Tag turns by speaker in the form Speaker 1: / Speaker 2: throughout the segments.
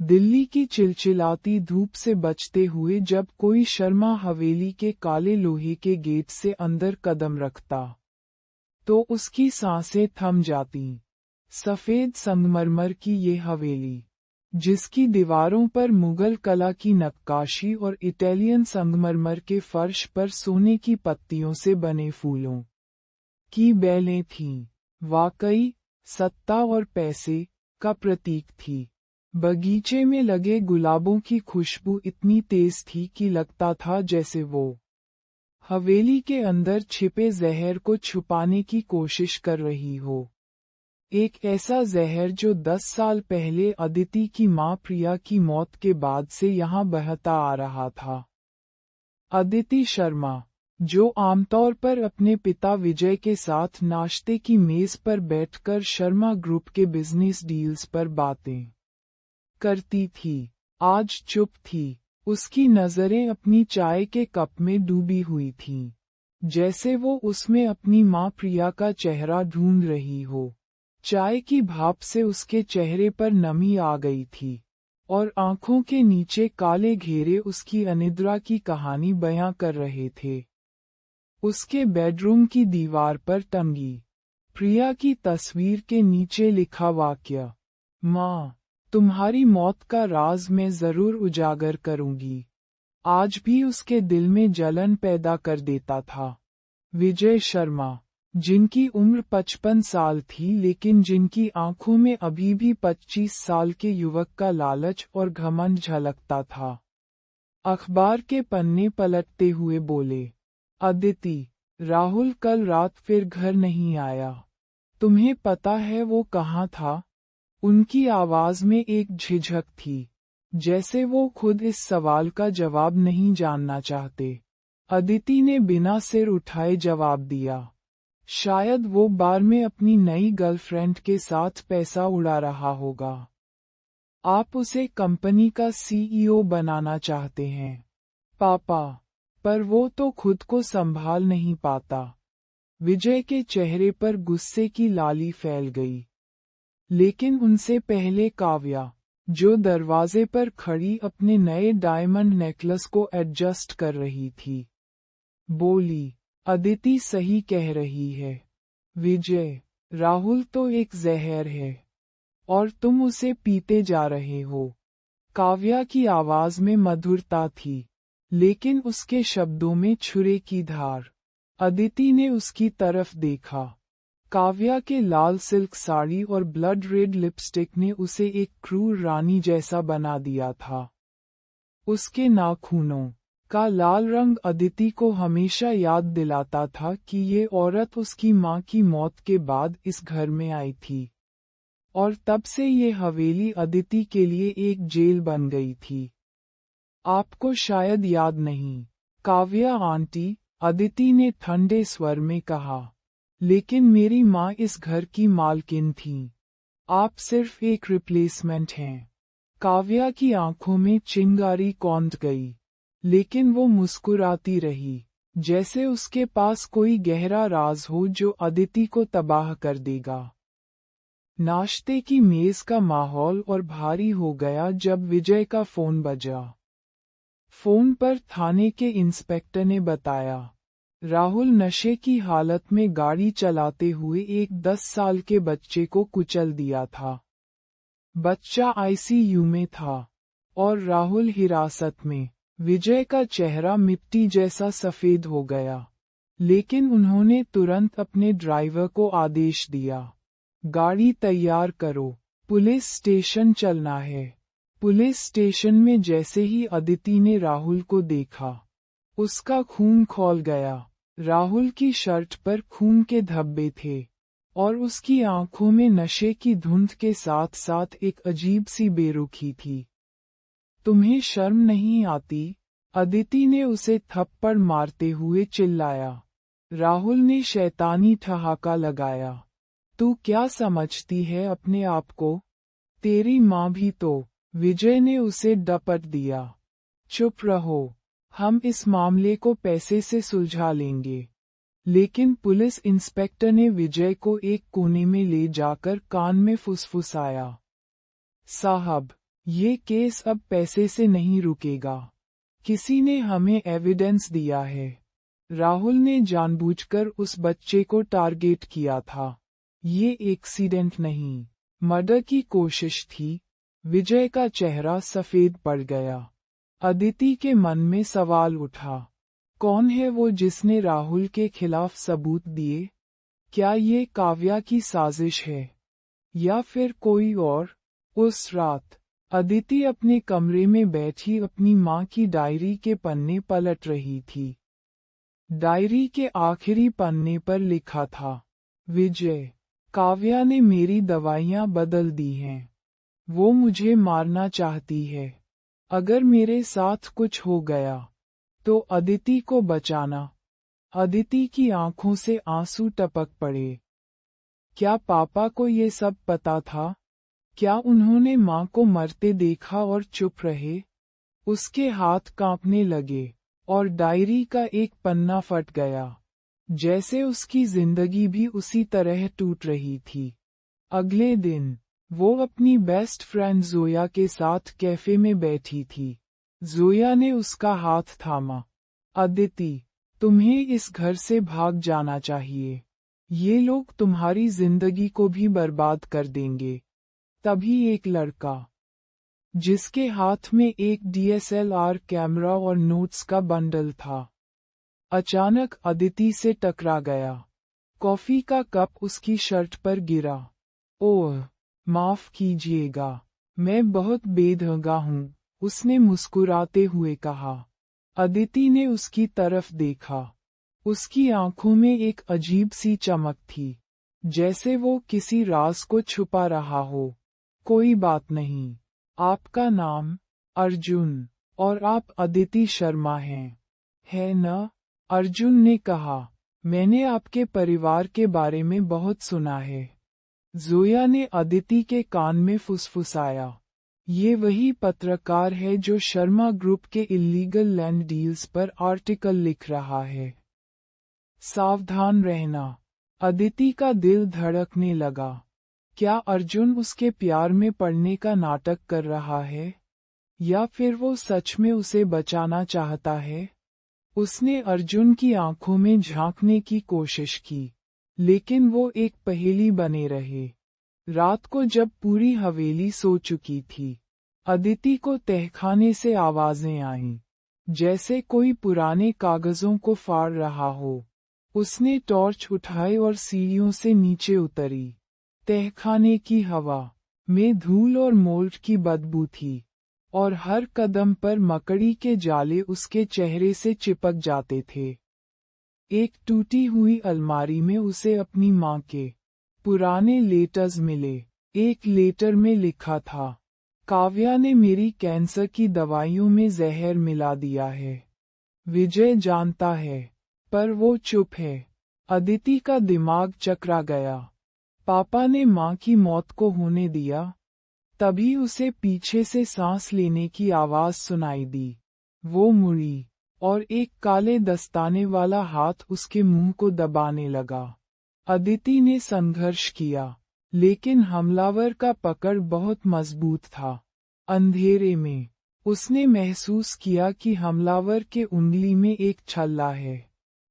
Speaker 1: दिल्ली की चिलचिलाती धूप से बचते हुए जब कोई शर्मा हवेली के काले लोहे के गेट से अंदर कदम रखता, तो उसकी सांसें थम जाती। सफेद संगमरमर की ये हवेली, जिसकी दीवारों पर मुगल कला की नक्काशी और इटालियन संगमरमर के फर्श पर सोने की पत्तियों से बने फूलों की बेलें थीं, वाकई सत्ता और पैसे का प्रतीक थी। बगीचे में लगे गुलाबों की खुशबू इतनी तेज थी कि लगता था जैसे वो हवेली के अंदर छिपे जहर को छुपाने की कोशिश कर रही हो। एक ऐसा जहर जो 10 साल पहले अदिति की मां प्रिया की मौत के बाद से यहाँ बहता आ रहा था। अदिति शर्मा, जो आमतौर पर अपने पिता विजय के साथ नाश्ते की मेज पर बैठकर शर्मा ग्रुप के बिजनेस डील्स पर बातें करती थी, आज चुप थी। उसकी नजरें अपनी चाय के कप में डूबी हुई थीं, जैसे वो उसमें अपनी मां प्रिया का चेहरा ढूंढ रही हो। चाय की भाप से उसके चेहरे पर नमी आ गई थी, और आंखों के नीचे काले घेरे उसकी अनिद्रा की कहानी बयां कर रहे थे। उसके बेडरूम की दीवार पर टंगी प्रिया की तस्वीर के नीचे लिखा वाक्य, माँ, तुम्हारी मौत का राज मैं जरूर उजागर करूंगी, आज भी उसके दिल में जलन पैदा कर देता था। विजय शर्मा, जिनकी उम्र 55 साल थी लेकिन जिनकी आंखों में अभी भी 25 साल के युवक का लालच और घमंड झलकता था, अखबार के पन्ने पलटते हुए बोले, अदिति, राहुल कल रात फिर घर नहीं आया। तुम्हें पता है वो कहाँ था? उनकी आवाज में एक झिझक थी, जैसे वो खुद इस सवाल का जवाब नहीं जानना चाहते। अदिति ने बिना सिर उठाए जवाब दिया, शायद वो बार में अपनी नई गर्लफ्रेंड के साथ पैसा उड़ा रहा होगा। आप उसे कंपनी का सीईओ बनाना चाहते हैं, पापा, पर वो तो खुद को संभाल नहीं पाता। विजय के चेहरे पर गुस्से की लाली फैल गई। लेकिन उनसे पहले काव्या, जो दरवाजे पर खड़ी अपने नए डायमंड नेकलेस को एडजस्ट कर रही थी, बोली, अदिति सही कह रही है। विजय, राहुल तो एक जहर है, और तुम उसे पीते जा रहे हो। काव्या की आवाज में मधुरता थी, लेकिन उसके शब्दों में छुरे की धार। अदिति ने उसकी तरफ देखा। काव्या के लाल सिल्क साड़ी और ब्लड रेड लिपस्टिक ने उसे एक क्रूर रानी जैसा बना दिया था। उसके नाखूनों का लाल रंग अदिति को हमेशा याद दिलाता था कि ये औरत उसकी मां की मौत के बाद इस घर में आई थी, और तब से ये हवेली अदिति के लिए एक जेल बन गई थी। आपको शायद याद नहीं, काव्या आंटी, अदिति ने ठंडे स्वर में कहा, लेकिन मेरी माँ इस घर की मालकिन थीं। आप सिर्फ एक रिप्लेसमेंट हैं। काव्या की आंखों में चिंगारी कौंध गई, लेकिन वो मुस्कुराती रही, जैसे उसके पास कोई गहरा राज हो जो अदिति को तबाह कर देगा। नाश्ते की मेज का माहौल और भारी हो गया जब विजय का फोन बजा। फोन पर थाने के इंस्पेक्टर ने बताया, राहुल नशे की हालत में गाड़ी चलाते हुए एक 10 साल के बच्चे को कुचल दिया था। बच्चा आईसीयू में था, और राहुल हिरासत में। विजय का चेहरा मिट्टी जैसा सफेद हो गया, लेकिन उन्होंने तुरंत अपने ड्राइवर को आदेश दिया, गाड़ी तैयार करो, पुलिस स्टेशन चलना है। पुलिस स्टेशन में जैसे ही अदिति ने राहुल को देखा, उसका खून खौल गया। राहुल की शर्ट पर खून के धब्बे थे, और उसकी आंखों में नशे की धुंध के साथ साथ एक अजीब सी बेरुखी थी। तुम्हें शर्म नहीं आती? अदिति ने उसे थप्पड़ मारते हुए चिल्लाया। राहुल ने शैतानी ठहाका लगाया। तू क्या समझती है अपने आप को? तेरी माँ भी तो। विजय ने उसे डपट दिया। चुप रहो, हम इस मामले को पैसे से सुलझा लेंगे। लेकिन पुलिस इंस्पेक्टर ने विजय को एक कोने में ले जाकर कान में फुसफुसाया, साहब, ये केस अब पैसे से नहीं रुकेगा। किसी ने हमें एविडेंस दिया है। राहुल ने जानबूझकर उस बच्चे को टारगेट किया था। ये एक्सीडेंट नहीं, मर्डर की कोशिश थी। विजय का चेहरा सफेद पड़ गया। अदिति के मन में सवाल उठा, कौन है वो जिसने राहुल के खिलाफ सबूत दिए? क्या ये काव्या की साजिश है या फिर कोई और? उस रात अदिति अपने कमरे में बैठी अपनी माँ की डायरी के पन्ने पलट रही थी। डायरी के आखिरी पन्ने पर लिखा था, विजय, काव्या ने मेरी दवाइयाँ बदल दी हैं। वो मुझे मारना चाहती है। अगर मेरे साथ कुछ हो गया तो अदिति को बचाना। अदिति की आंखों से आंसू टपक पड़े। क्या पापा को ये सब पता था? क्या उन्होंने माँ को मरते देखा और चुप रहे? उसके हाथ कांपने लगे और डायरी का एक पन्ना फट गया, जैसे उसकी जिंदगी भी उसी तरह टूट रही थी। अगले दिन वो अपनी बेस्ट फ्रेंड जोया के साथ कैफे में बैठी थी। जोया ने उसका हाथ थामा। अदिति, तुम्हें इस घर से भाग जाना चाहिए। ये लोग तुम्हारी जिंदगी को भी बर्बाद कर देंगे। तभी एक लड़का, जिसके हाथ में एक DSLR कैमरा और नोट्स का बंडल था, अचानक अदिति से टकरा गया। कॉफी का कप उसकी शर्ट पर गिरा। ओह, माफ कीजिएगा, मैं बहुत बेढंगा हूँ, उसने मुस्कुराते हुए कहा। अदिति ने उसकी तरफ देखा। उसकी आंखों में एक अजीब सी चमक थी, जैसे वो किसी राज को छुपा रहा हो। कोई बात नहीं। आपका नाम अर्जुन और आप अदिति शर्मा हैं, है न? अर्जुन ने कहा, मैंने आपके परिवार के बारे में बहुत सुना है। जोया ने अदिति के कान में फुसफुसाया, ये वही पत्रकार है जो शर्मा ग्रुप के इल्लीगल लैंड डील्स पर आर्टिकल लिख रहा है। सावधान रहना। अदिति का दिल धड़कने लगा। क्या अर्जुन उसके प्यार में पड़ने का नाटक कर रहा है? या फिर वो सच में उसे बचाना चाहता है? उसने अर्जुन की आंखों में झांकने की कोशिश की, लेकिन वो एक पहेली बने रहे। रात को जब पूरी हवेली सो चुकी थी, अदिति को तहखाने से आवाजें आईं, जैसे कोई पुराने कागजों को फाड़ रहा हो। उसने टॉर्च उठाई और सीढ़ियों से नीचे उतरी। तहखाने की हवा में धूल और मोल्ड की बदबू थी, और हर कदम पर मकड़ी के जाले उसके चेहरे से चिपक जाते थे। एक टूटी हुई अलमारी में उसे अपनी माँ के पुराने लेटर्स मिले। एक लेटर में लिखा था, काव्या ने मेरी कैंसर की दवाइयों में जहर मिला दिया है। विजय जानता है, पर वो चुप है। अदिति का दिमाग चकरा गया। पापा ने माँ की मौत को होने दिया। तभी उसे पीछे से सांस लेने की आवाज सुनाई दी। वो मुड़ी, और एक काले दस्ताने वाला हाथ उसके मुंह को दबाने लगा। अदिति ने संघर्ष किया, लेकिन हमलावर का पकड़ बहुत मजबूत था। अंधेरे में उसने महसूस किया कि हमलावर के उंगली में एक छल्ला है,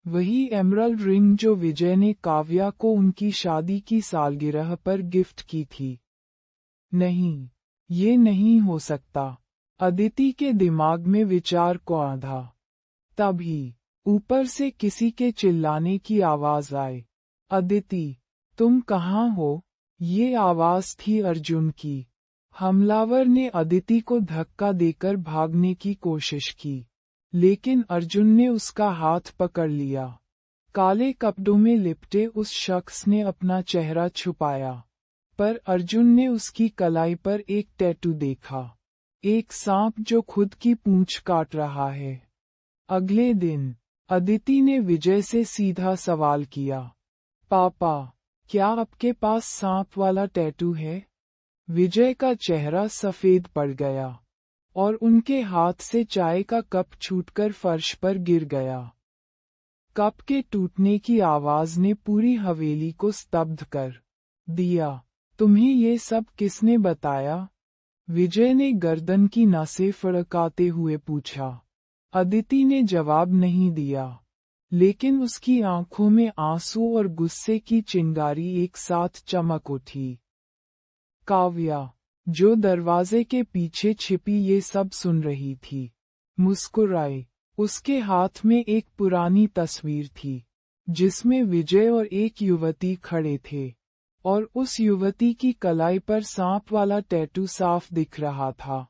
Speaker 1: वही एमरल्ड रिंग जो विजय ने काव्या को उनकी शादी की सालगिरह पर गिफ्ट की थी। नहीं, ये नहीं हो सकता। अदिति के दिमाग में विचार को आंधा। तभी ऊपर से किसी के चिल्लाने की आवाज आई, अदिति, तुम कहाँ हो? ये आवाज थी अर्जुन की। हमलावर ने अदिति को धक्का देकर भागने की कोशिश की, लेकिन अर्जुन ने उसका हाथ पकड़ लिया। काले कपड़ों में लिपटे उस शख्स ने अपना चेहरा छुपाया, पर अर्जुन ने उसकी कलाई पर एक टैटू देखा, एक सांप जो खुद की पूंछ काट रहा है। अगले दिन अदिति ने विजय से सीधा सवाल किया, पापा, क्या आपके पास सांप वाला टैटू है? विजय का चेहरा सफेद पड़ गया, और उनके हाथ से चाय का कप छूटकर फर्श पर गिर गया। कप के टूटने की आवाज ने पूरी हवेली को स्तब्ध कर दिया। तुम्हें ये सब किसने बताया? विजय ने गर्दन की नसें फड़काते हुए पूछा। अदिति ने जवाब नहीं दिया, लेकिन उसकी आंखों में आंसू और गुस्से की चिंगारी एक साथ चमक उठी। काव्या, जो दरवाजे के पीछे छिपी ये सब सुन रही थी, मुस्कुराई। उसके हाथ में एक पुरानी तस्वीर थी, जिसमें विजय और एक युवती खड़े थे, और उस युवती की कलाई पर सांप वाला टैटू साफ दिख रहा था।